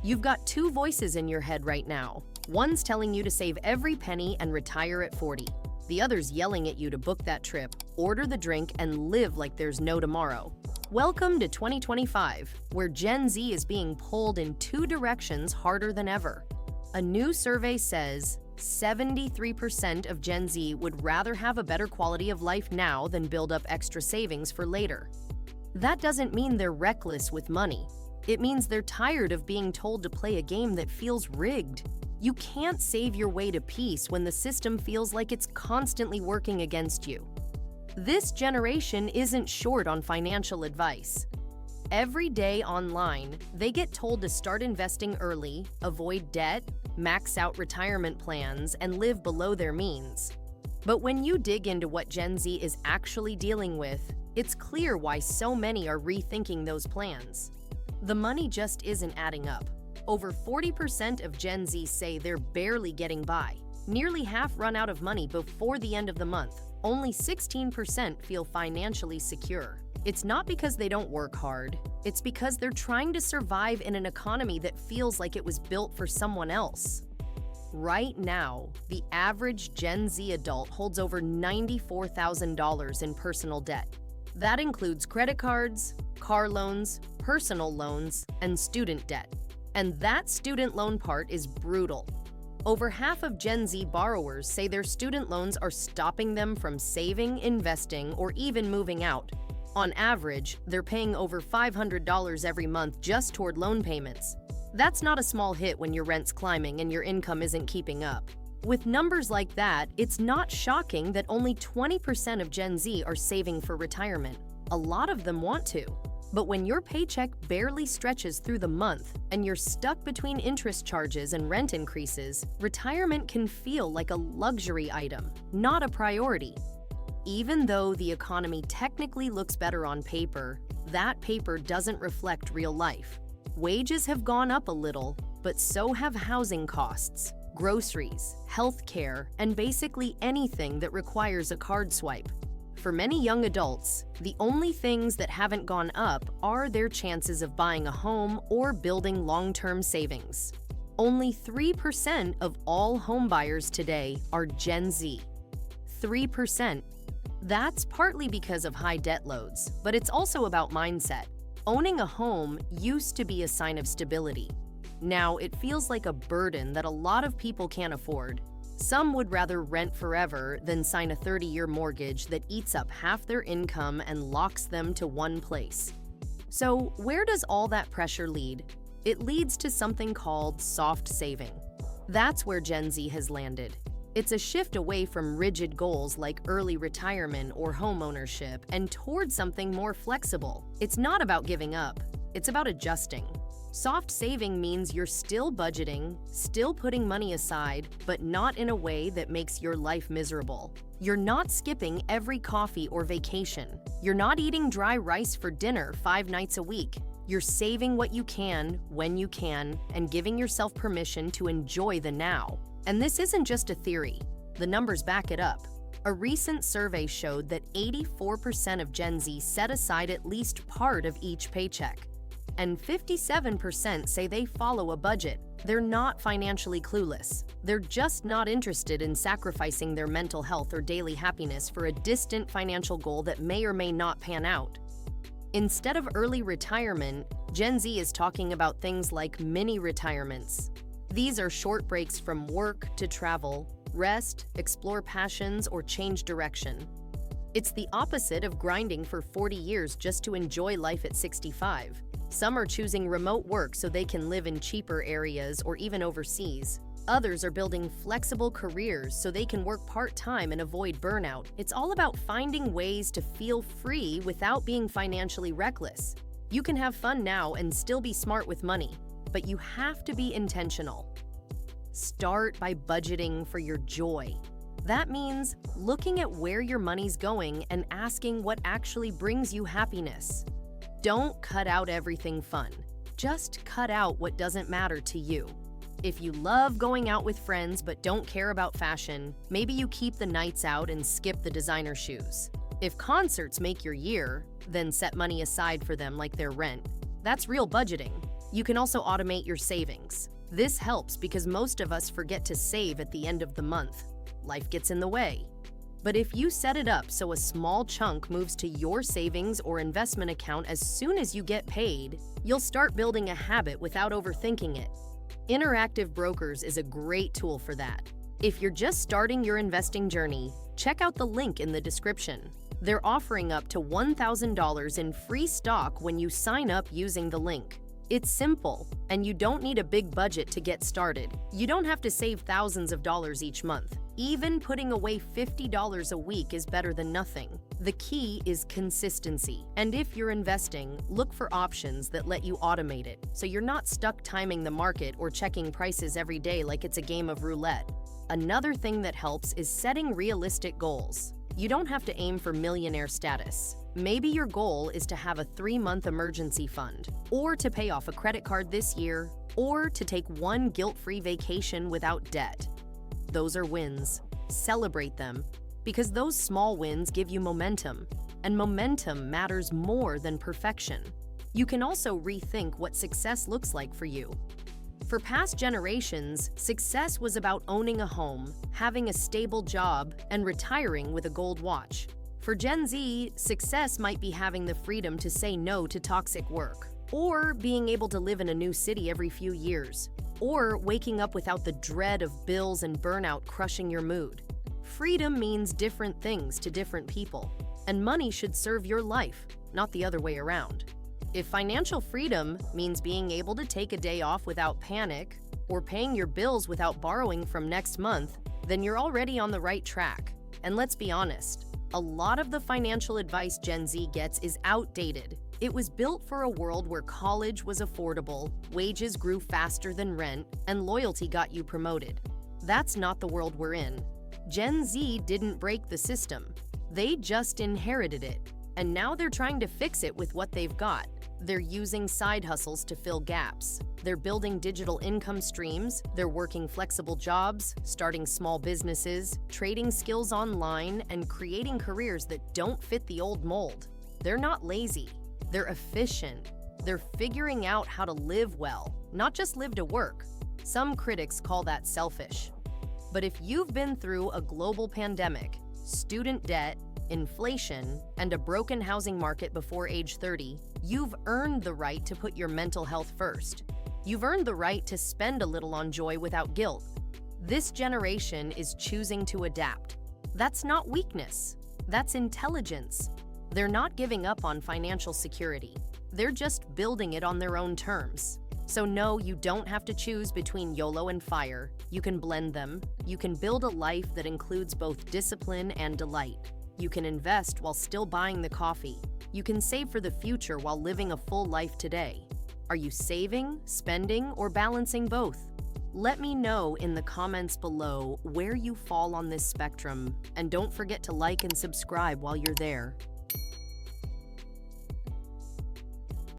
You've got two voices in your head right now. One's telling you to save every penny and retire at 40. The other's yelling at you to book that trip, order the drink, and live like there's no tomorrow. Welcome to 2025, where Gen Z is being pulled in two directions harder than ever. A new survey says 73% of Gen Z would rather have a better quality of life now than build up extra savings for later. That doesn't mean they're reckless with money. It means they're tired of being told to play a game that feels rigged. You can't save your way to peace when the system feels like it's constantly working against you. This generation isn't short on financial advice. Every day online, they get told to start investing early, avoid debt, max out retirement plans, and live below their means. But when you dig into what Gen Z is actually dealing with, it's clear why so many are rethinking those plans. The money just isn't adding up. Over 40% of Gen Z say they're barely getting by. Nearly half run out of money before the end of the month. Only 16% feel financially secure. It's not because they don't work hard. It's because they're trying to survive in an economy that feels like it was built for someone else. Right now, the average Gen Z adult holds over $94,000 in personal debt. That includes credit cards, car loans, personal loans, and student debt. And that student loan part is brutal. Over half of Gen Z borrowers say their student loans are stopping them from saving, investing, or even moving out. On average, they're paying over $500 every month just toward loan payments. That's not a small hit when your rent's climbing and your income isn't keeping up. With numbers like that, it's not shocking that only 20% of Gen Z are saving for retirement. A lot of them want to. But when your paycheck barely stretches through the month and you're stuck between interest charges and rent increases, retirement can feel like a luxury item, not a priority. Even though the economy technically looks better on paper, that paper doesn't reflect real life. Wages have gone up a little, but so have housing costs, groceries, healthcare, and basically anything that requires a card swipe. For many young adults, the only things that haven't gone up are their chances of buying a home or building long-term savings. Only 3% of all homebuyers today are Gen Z. 3%. That's partly because of high debt loads, but it's also about mindset. Owning a home used to be a sign of stability. Now it feels like a burden that a lot of people can't afford. Some would rather rent forever than sign a 30-year mortgage that eats up half their income and locks them to one place. So where does all that pressure lead? It leads to something called soft saving. That's where Gen Z has landed. It's a shift away from rigid goals like early retirement or home ownership and towards something more flexible. It's not about giving up, it's about adjusting. Soft saving means you're still budgeting, still putting money aside, but not in a way that makes your life miserable. You're not skipping every coffee or vacation. You're not eating dry rice for dinner 5 nights a week. You're saving what you can, when you can, and giving yourself permission to enjoy the now. And this isn't just a theory. The numbers back it up. A recent survey showed that 84% of Gen Z set aside at least part of each paycheck. And 57% say they follow a budget. They're not financially clueless. They're just not interested in sacrificing their mental health or daily happiness for a distant financial goal that may or may not pan out. Instead of early retirement, Gen Z is talking about things like mini retirements. These are short breaks from work to travel, rest, explore passions, or change direction. It's the opposite of grinding for 40 years just to enjoy life at 65. Some are choosing remote work so they can live in cheaper areas or even overseas. Others are building flexible careers so they can work part-time and avoid burnout. It's all about finding ways to feel free without being financially reckless. You can have fun now and still be smart with money, but you have to be intentional. Start by budgeting for your joy. That means looking at where your money's going and asking what actually brings you happiness. Don't cut out everything fun. Just cut out what doesn't matter to you. If you love going out with friends but don't care about fashion, maybe you keep the nights out and skip the designer shoes. If concerts make your year, then set money aside for them like their rent. That's real budgeting. You can also automate your savings. This helps because most of us forget to save at the end of the month. Life gets in the way. But if you set it up so a small chunk moves to your savings or investment account as soon as you get paid, you'll start building a habit without overthinking it. Interactive Brokers is a great tool for that. If you're just starting your investing journey, check out the link in the description. They're offering up to $1,000 in free stock when you sign up using the link. It's simple, and you don't need a big budget to get started. You don't have to save thousands of dollars each month. Even putting away $50 a week is better than nothing. The key is consistency. And if you're investing, look for options that let you automate it, so you're not stuck timing the market or checking prices every day like it's a game of roulette. Another thing that helps is setting realistic goals. You don't have to aim for millionaire status. Maybe your goal is to have a 3-month emergency fund, or to pay off a credit card this year, or to take one guilt-free vacation without debt. Those are wins. Celebrate them, because those small wins give you momentum, and momentum matters more than perfection. You can also rethink what success looks like for you. For past generations, success was about owning a home, having a stable job, and retiring with a gold watch. For Gen Z, success might be having the freedom to say no to toxic work, or being able to live in a new city every few years, or waking up without the dread of bills and burnout crushing your mood. Freedom means different things to different people, and money should serve your life, not the other way around. If financial freedom means being able to take a day off without panic, or paying your bills without borrowing from next month, then you're already on the right track. And let's be honest, a lot of the financial advice Gen Z gets is outdated. It was built for a world where college was affordable, wages grew faster than rent, and loyalty got you promoted. That's not the world we're in. Gen Z didn't break the system. They just inherited it. And now they're trying to fix it with what they've got. They're using side hustles to fill gaps. They're building digital income streams. They're working flexible jobs, starting small businesses, trading skills online, and creating careers that don't fit the old mold. They're not lazy. They're efficient. They're figuring out how to live well, not just live to work. Some critics call that selfish. But if you've been through a global pandemic, student debt, inflation, and a broken housing market before age 30, you've earned the right to put your mental health first. You've earned the right to spend a little on joy without guilt. This generation is choosing to adapt. That's not weakness. That's intelligence. They're not giving up on financial security. They're just building it on their own terms. So no, you don't have to choose between YOLO and FIRE. You can blend them. You can build a life that includes both discipline and delight. You can invest while still buying the coffee. You can save for the future while living a full life today. Are you saving, spending, or balancing both? Let me know in the comments below where you fall on this spectrum, and don't forget to like and subscribe while you're there.